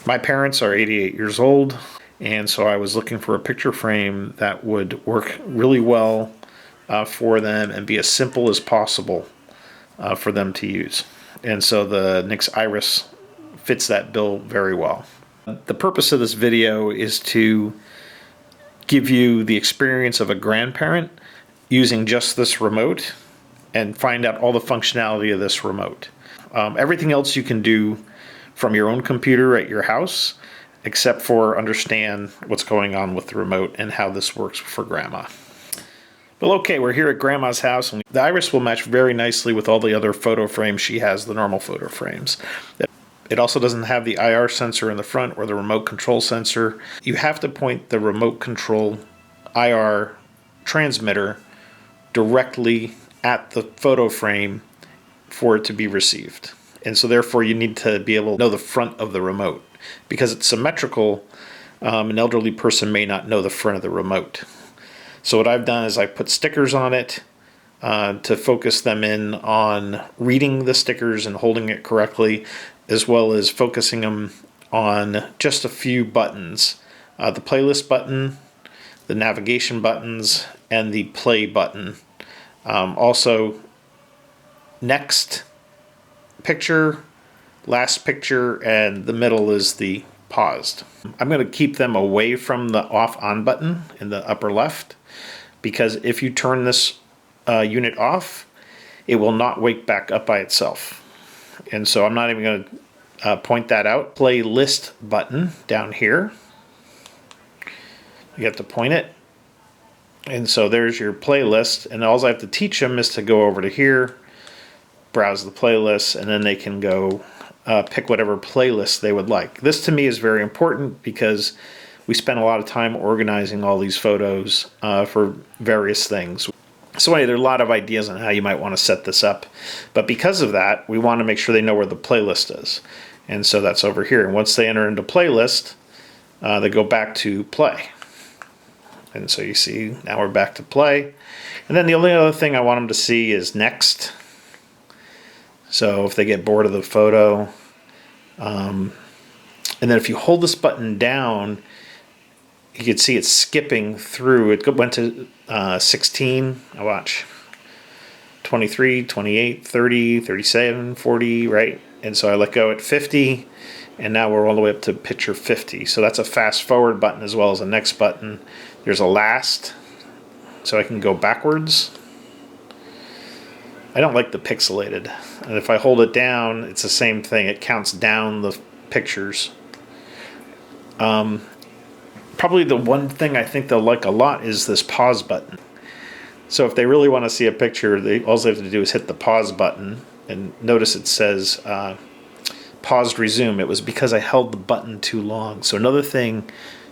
My parents are 88 years old, and so I was looking for a picture frame that would work really well for them and be as simple as possible for them to use. And so the Nixplay IRIS fits that bill very well. The purpose of this video is to give you the experience of a grandparent using just this remote and find out all the functionality of this remote. Everything else you can do from your own computer at your house, except for understand what's going on with the remote and how this works for Grandma. Well, okay, we're here at Grandma's house, and the IRIS will match very nicely with all the other photo frames she has, the normal photo frames. It also doesn't have the IR sensor in the front or the remote control sensor. You have to point the remote control IR transmitter directly at the photo frame for it to be received. And so therefore you need to be able to know the front of the remote. Because it's symmetrical, an elderly person may not know the front of the remote. So what I've done is I put stickers on it to focus them in on reading the stickers and holding it correctly, as well as focusing them on just a few buttons. The playlist button, the navigation buttons, and the play button. Also, next picture, last picture, and the middle is the paused. I'm going to keep them away from the off-on button in the upper left, because if you turn this unit off, it will not wake back up by itself. And so I'm not even going to point that out. Playlist button down here. You have to point it. And so there's your playlist, and all I have to teach them is to go over to here, browse the playlist, and then they can go pick whatever playlist they would like. This to me is very important because we spend a lot of time organizing all these photos for various things. So anyway, there are a lot of ideas on how you might want to set this up. But because of that, we want to make sure they know where the playlist is. And so that's over here. And once they enter into playlist, they go back to play. And so you see, now we're back to play. And then the only other thing I want them to see is next. So if they get bored of the photo, and then if you hold this button down, you can see it's skipping through. It went to 16, I watch, 23, 28, 30, 37, 40, right? And so I let go at 50, and now we're all the way up to picture 50. So that's a fast forward button as well as a next button. There's a last, so I can go backwards. I don't like the pixelated. And if I hold it down, it's the same thing. It counts down the pictures. Probably the one thing I think they'll like a lot is this pause button. So if they really want to see a picture, all they have to do is hit the pause button. And notice it says paused resume. It was because I held the button too long. So another thing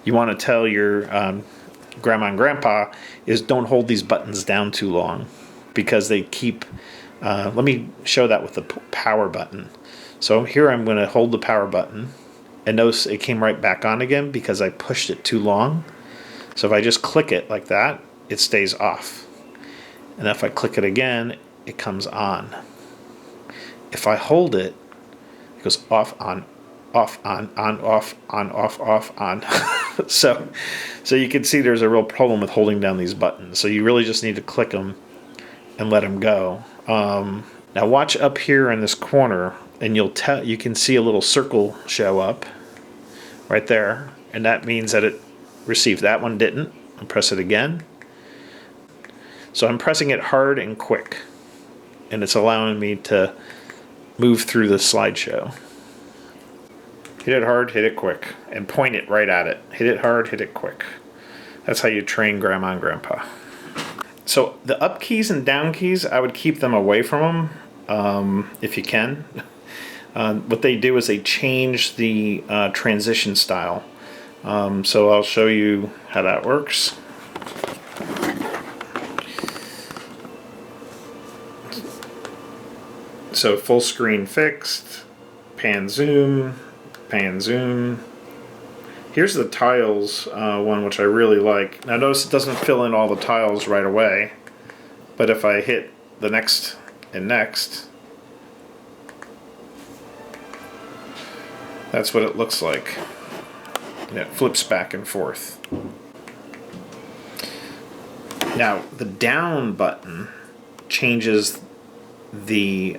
you want to tell your grandma and grandpa is don't hold these buttons down too long, because they keep, let me show that with the power button. So here I'm going to hold the power button, and notice it came right back on again because I pushed it too long. So if I just click it like that, it stays off. And if I click it again, it comes on. If I hold it, it goes off, on, off, on, off, on. So you can see there's a real problem with holding down these buttons. So you really just need to click them and let them go. Now watch up here in this corner, and you can see a little circle show up right there, and that means that it received. That one didn't. I'll press it again. So I'm pressing it hard and quick, and it's allowing me to move through the slideshow. Hit it hard, hit it quick, and point it right at it. Hit it hard, hit it quick. That's how you train grandma and grandpa. So the up keys and down keys, I would keep them away from them if you can. What they do is they change the transition style. So I'll show you how that works. So full screen fixed, pan zoom, pan zoom. Here's the tiles one, which I really like. Now notice it doesn't fill in all the tiles right away, but if I hit the next and next, That's what it looks like. And it flips back and forth. Now, the down button changes the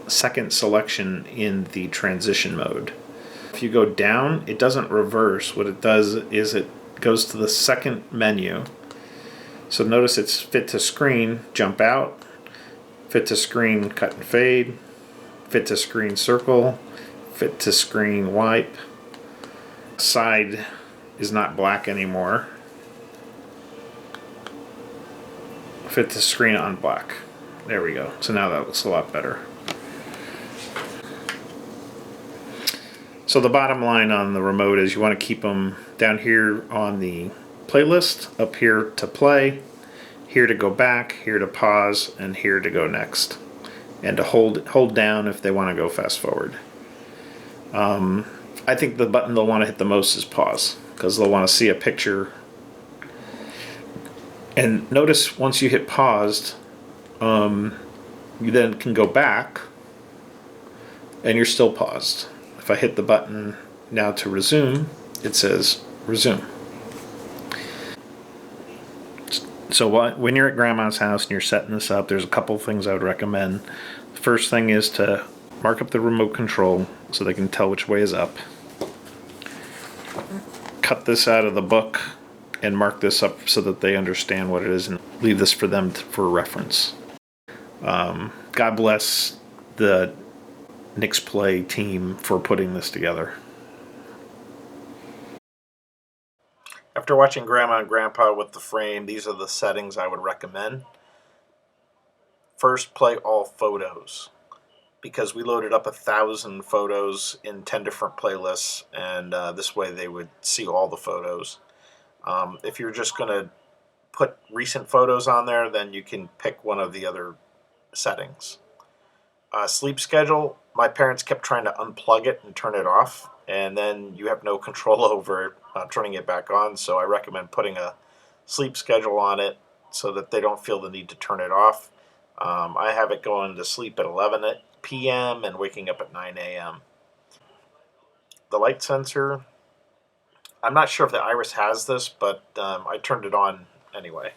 second selection in the transition mode. If you go down, it doesn't reverse. What it does is it goes to the second menu. So notice it's fit to screen, jump out, fit to screen, cut and fade, fit to screen, circle, fit to screen, wipe. Side is not black anymore. Fit to screen on black. There we go. So now that looks a lot better. So the bottom line on the remote is you want to keep them down here on the playlist, up here to play, here to go back, here to pause, and here to go next. And to hold down if they want to go fast forward. I think the button they'll want to hit the most is pause, because they'll want to see a picture. And notice once you hit paused, you then can go back, and you're still paused. If I hit the button now to resume, it says resume. So when you're at Grandma's house and you're setting this up, there's a couple things I would recommend. The first thing is to mark up the remote control so they can tell which way is up. Cut this out of the book and mark this up so that they understand what it is, and leave this for them for reference. God bless the Nixplay team for putting this together. After watching Grandma and Grandpa with the frame, these are the settings I would recommend. First, play all photos, because we loaded up 1,000 photos in 10 different playlists, and this way they would see all the photos. If you're just going to put recent photos on there, then you can pick one of the other settings. Sleep schedule, my parents kept trying to unplug it and turn it off, and then you have no control over turning it back on, so I recommend putting a sleep schedule on it so that they don't feel the need to turn it off. I have it going to sleep at 11 p.m. and waking up at 9 a.m. The light sensor, I'm not sure if the Iris has this, but I turned it on anyway.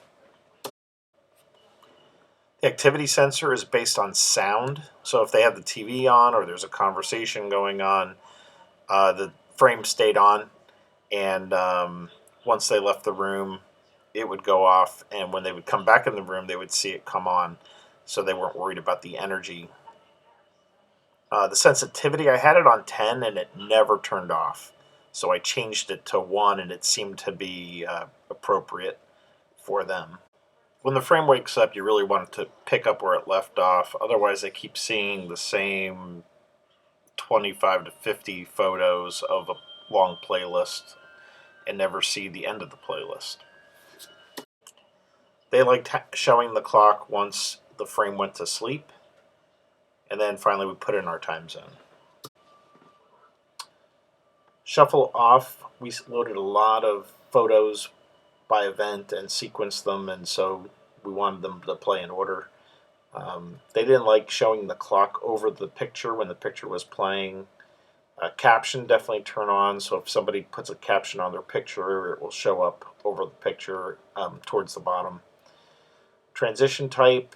The activity sensor is based on sound, so if they have the TV on or there's a conversation going on, the frame stayed on, and once they left the room, it would go off, and when they would come back in the room, they would see it come on, so they weren't worried about the energy. The sensitivity, I had it on 10 and it never turned off, so I changed it to 1 and it seemed to be appropriate for them. When the frame wakes up, you really want it to pick up where it left off, otherwise they keep seeing the same 25 to 50 photos of a long playlist and never see the end of the playlist. They liked showing the clock once the frame went to sleep, and then finally we put in our time zone. Shuffle off, we loaded a lot of photos by event and sequenced them, and so we wanted them to play in order. They didn't like showing the clock over the picture when the picture was playing. Caption definitely turn on, so if somebody puts a caption on their picture, it will show up over the picture towards the bottom. Transition type,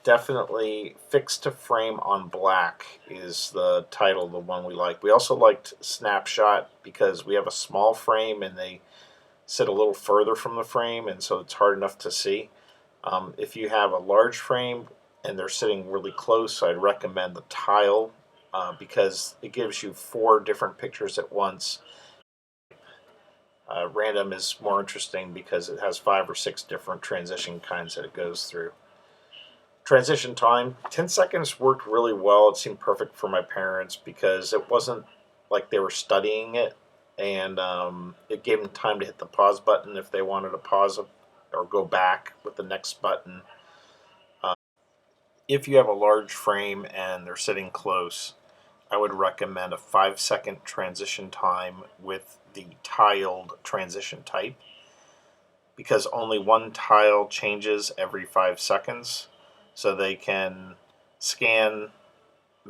definitely fixed to frame on black is the title, the one we like. We also liked snapshot because we have a small frame and they sit a little further from the frame, and so it's hard enough to see. If you have a large frame and they're sitting really close, I'd recommend the tile because it gives you 4 different pictures at once. Random is more interesting because it has 5 or 6 different transition kinds that it goes through. Transition time, 10 seconds worked really well. It seemed perfect for my parents because it wasn't like they were studying it, and it gave them time to hit the pause button if they wanted to pause or go back with the next button. If you have a large frame and they're sitting close, I would recommend a 5-second transition time with the tiled transition type, because only one tile changes every 5 seconds, so they can scan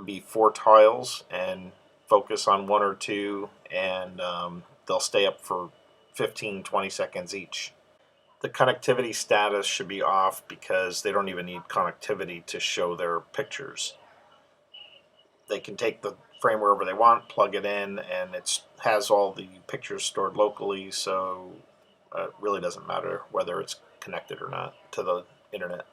be 4 tiles and focus on one or two, and they'll stay up for 15-20 seconds each. The connectivity status should be off because they don't even need connectivity to show their pictures. They can take the frame wherever they want, plug it in, and it has all the pictures stored locally, so it really doesn't matter whether it's connected or not to the internet.